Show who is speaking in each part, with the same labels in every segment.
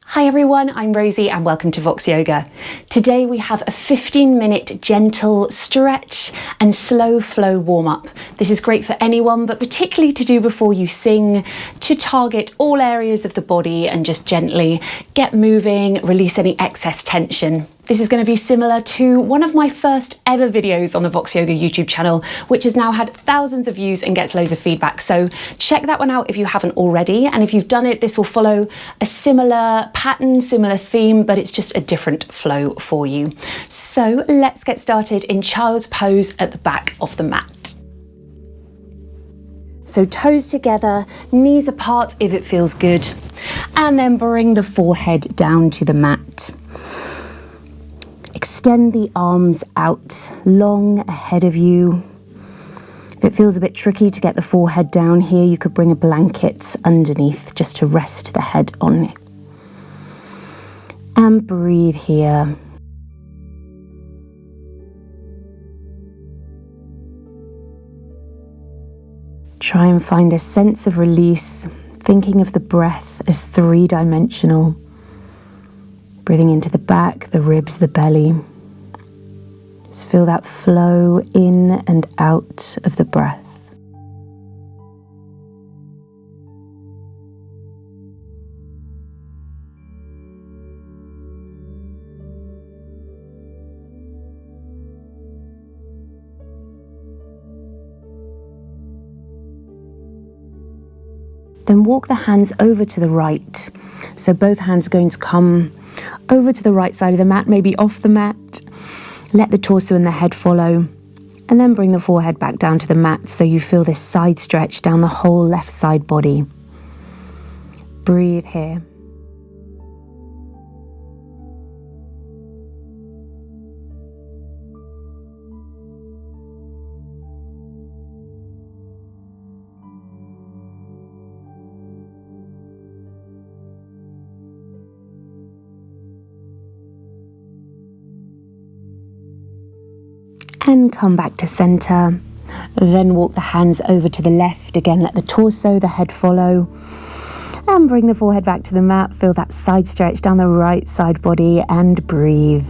Speaker 1: Hi everyone, I'm Rosie and welcome to Vox Yoga. Today we have a 15-minute gentle stretch and slow flow warm-up. This is great for anyone, but particularly to do before you sing, to target all areas of the body and just gently get moving, release any excess tension. This is going to be similar to one of my first ever videos on the Vox Yoga YouTube channel, which has now had thousands of views and gets loads of feedback. So check that one out if you haven't already. And if you've done it, this will follow a similar pattern, similar theme, but it's just a different flow for you. So let's get started in child's pose at the back of the mat. So toes together, knees apart if it feels good, and then bring the forehead down to the mat. Extend the arms out long ahead of you. If it feels a bit tricky to get the forehead down here, you could bring a blanket underneath just to rest the head on it. And breathe here. Try and find a sense of release, thinking of the breath as three-dimensional. Breathing into the back, the ribs, the belly. Just feel that flow in and out of the breath. Then walk the hands over to the right. So both hands are going to come over to the right side of the mat, maybe off the mat. Let the torso and the head follow, and then bring the forehead back down to the mat so you feel this side stretch down the whole left side body. Breathe here. And come back to center. Then walk the hands over to the left. Again, let the torso, the head follow. And bring the forehead back to the mat. Feel that side stretch down the right side body and breathe.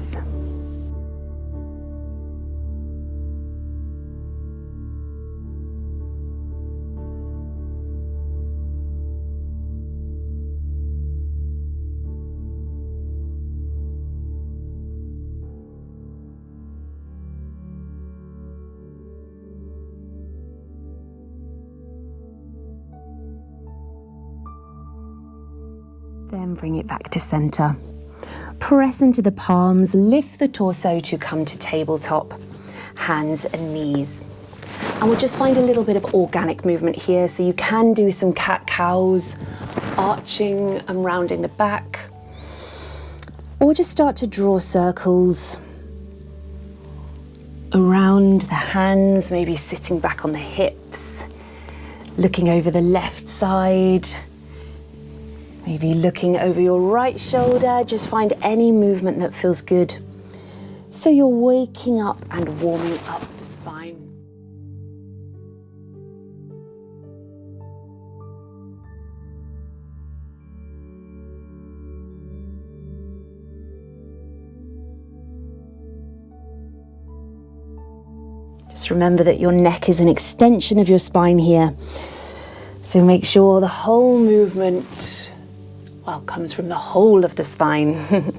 Speaker 1: Then bring it back to center. Press into the palms, lift the torso to come to tabletop, hands and knees. And we'll just find a little bit of organic movement here. So you can do some cat-cows, arching and rounding the back, or just start to draw circles around the hands, maybe sitting back on the hips, looking over the left side. Maybe looking over your right shoulder, just find any movement that feels good. So you're waking up and warming up the spine. Just remember that your neck is an extension of your spine here. So make sure the whole movement comes from the whole of the spine.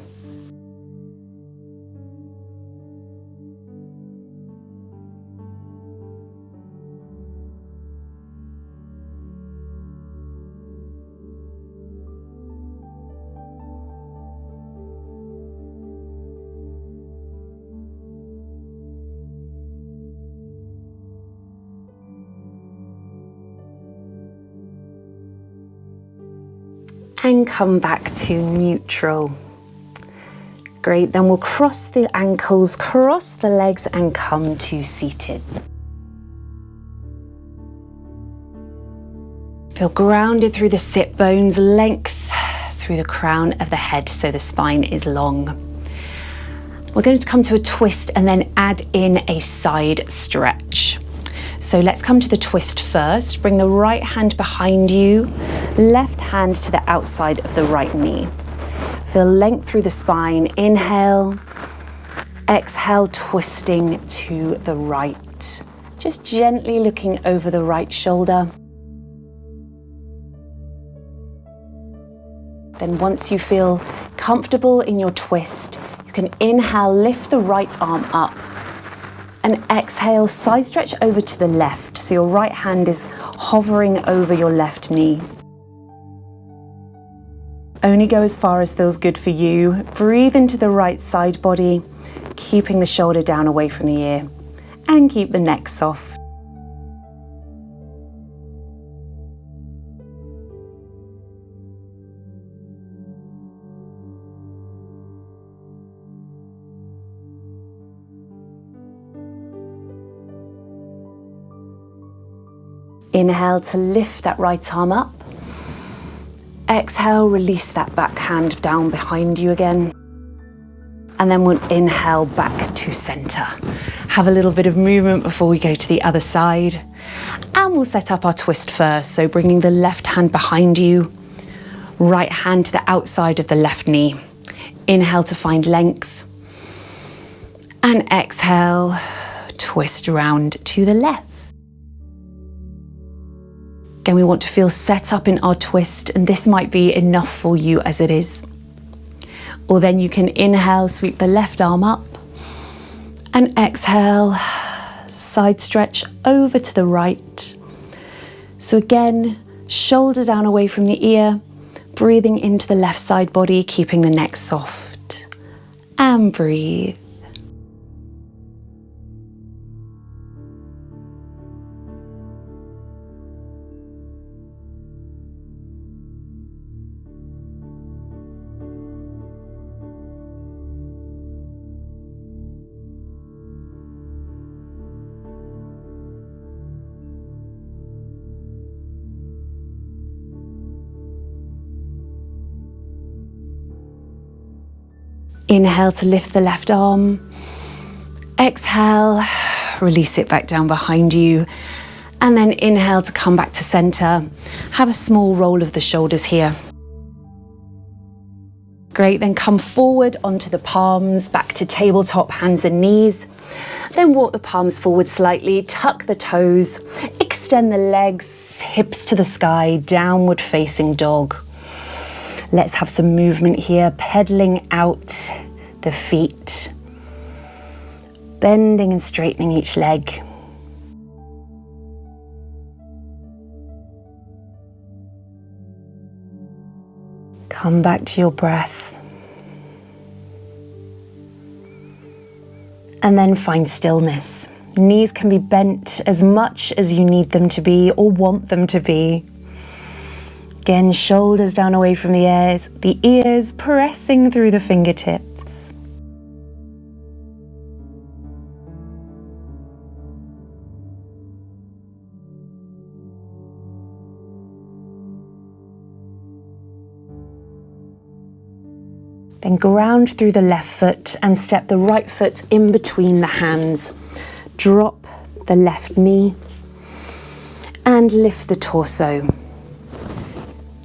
Speaker 1: And come back to neutral. Great, then we'll cross the ankles, cross the legs and come to seated. Feel grounded through the sit bones, length through the crown of the head so the spine is long. We're going to come to a twist and then add in a side stretch. So let's come to the twist first. Bring the right hand behind you, left hand to the outside of the right knee. Feel length through the spine. Inhale. Exhale, twisting to the right. Just gently looking over the right shoulder. Then once you feel comfortable in your twist, you can inhale, lift the right arm up. And exhale, side stretch over to the left. So your right hand is hovering over your left knee. Only go as far as feels good for you. Breathe into the right side body, keeping the shoulder down away from the ear. And keep the neck soft. Inhale to lift that right arm up. Exhale, release that back hand down behind you again. And then we'll inhale back to center. Have a little bit of movement before we go to the other side. And we'll set up our twist first. So bringing the left hand behind you, right hand to the outside of the left knee. Inhale to find length. And exhale, twist around to the left. Again, we want to feel set up in our twist, and this might be enough for you as it is. Or then you can inhale, sweep the left arm up, and exhale, side stretch over to the right. So again, shoulder down away from the ear, breathing into the left side body, keeping the neck soft. And breathe. Inhale to lift the left arm. Exhale, release it back down behind you. And then inhale to come back to center. Have a small roll of the shoulders here. Great, then come forward onto the palms, back to tabletop, hands and knees. Then walk the palms forward slightly, tuck the toes, extend the legs, hips to the sky, downward facing dog. Let's have some movement here, pedaling out the feet, bending and straightening each leg. Come back to your breath. And then find stillness. Knees can be bent as much as you need them to be or want them to be. Again, shoulders down away from the ears pressing through the fingertips. Then ground through the left foot and step the right foot in between the hands. Drop the left knee and lift the torso.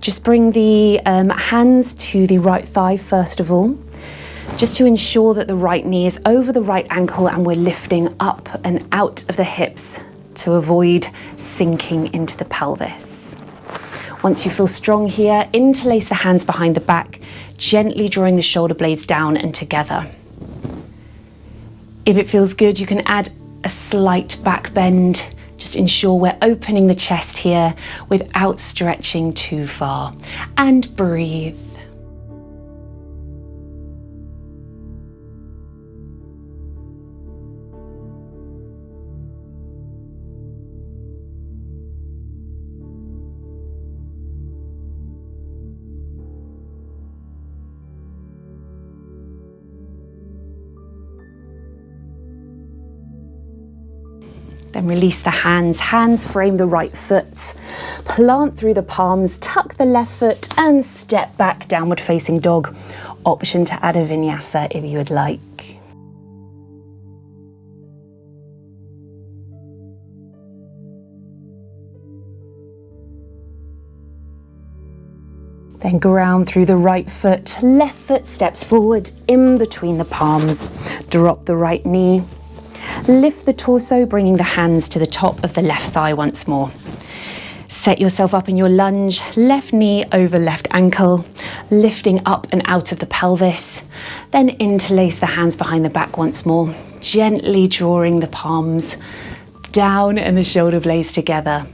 Speaker 1: Just bring the hands to the right thigh first of all, just to ensure that the right knee is over the right ankle and we're lifting up and out of the hips to avoid sinking into the pelvis. Once you feel strong here, interlace the hands behind the back, gently drawing the shoulder blades down and together. If it feels good, you can add a slight back bend. Just ensure we're opening the chest here without stretching too far. And breathe. Then release the hands. Hands frame the right foot. Plant through the palms, tuck the left foot and step back, downward facing dog. Option to add a vinyasa if you would like. Then ground through the right foot, left foot steps forward in between the palms. Drop the right knee. Lift the torso, bringing the hands to the top of the left thigh once more. Set yourself up in your lunge, left knee over left ankle, lifting up and out of the pelvis. Then interlace the hands behind the back once more, gently drawing the palms down and the shoulder blades together.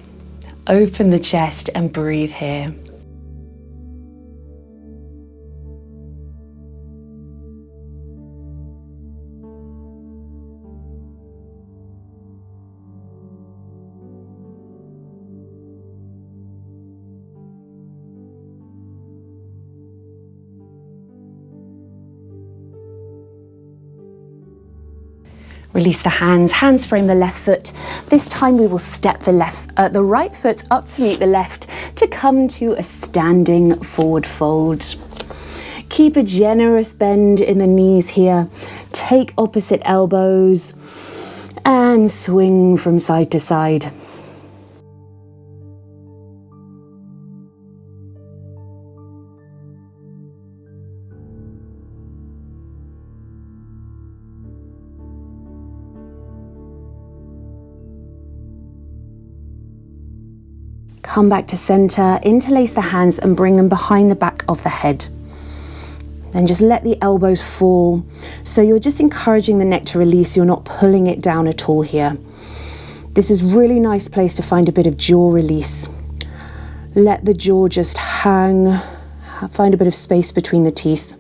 Speaker 1: Open the chest and breathe here. Release the hands, hands frame the left foot. This time we will step the right foot up to meet the left to come to a standing forward fold. Keep a generous bend in the knees here. Take opposite elbows and swing from side to side. Come back to center, interlace the hands and bring them behind the back of the head. Then just let the elbows fall. So you're just encouraging the neck to release, you're not pulling it down at all here. This is a really nice place to find a bit of jaw release. Let the jaw just hang, find a bit of space between the teeth.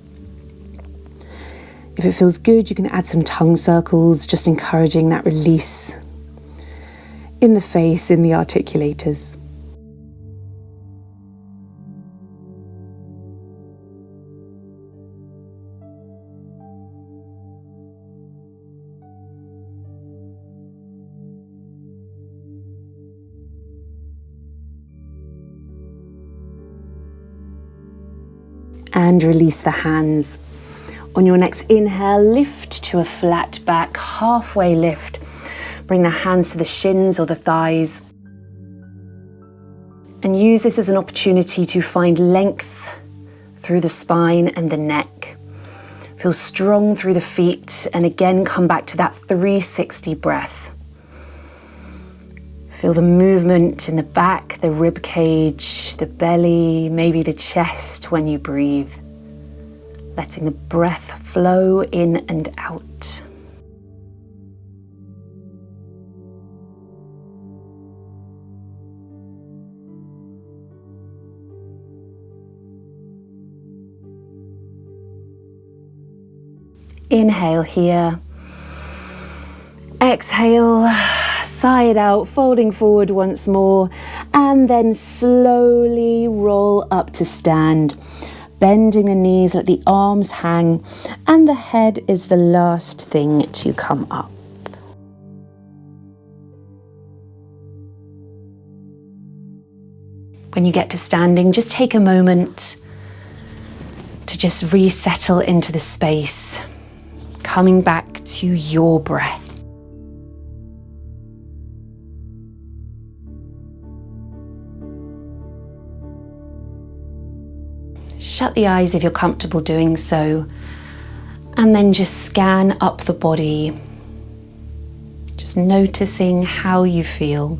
Speaker 1: If it feels good, you can add some tongue circles, just encouraging that release in the face, in the articulators. And release the hands. On your next inhale, lift to a flat back, halfway lift. Bring the hands to the shins or the thighs. And use this as an opportunity to find length through the spine and the neck. Feel strong through the feet, and again come back to that 360 breath. Feel the movement in the back, the rib cage, the belly, maybe the chest when you breathe. Letting the breath flow in and out. Inhale here. Exhale. Sigh it out, folding forward once more, and then slowly roll up to stand. Bending the knees, let the arms hang, and the head is the last thing to come up. When you get to standing, just take a moment to just resettle into the space, coming back to your breath. Shut the eyes if you're comfortable doing so, and then just scan up the body, just noticing how you feel.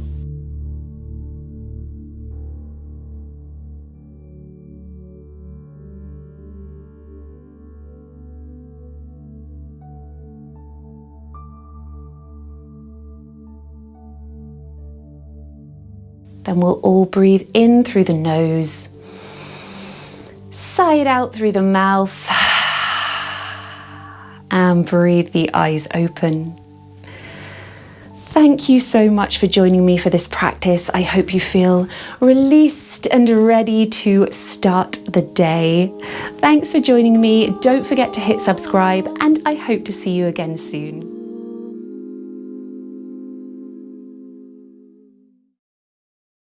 Speaker 1: Then we'll all breathe in through the nose. Sigh it out through the mouth and breathe the eyes open. Thank you so much for joining me for this practice. I hope you feel released and ready to start the day. Thanks for joining me. Don't forget to hit subscribe, and I hope to see you again soon.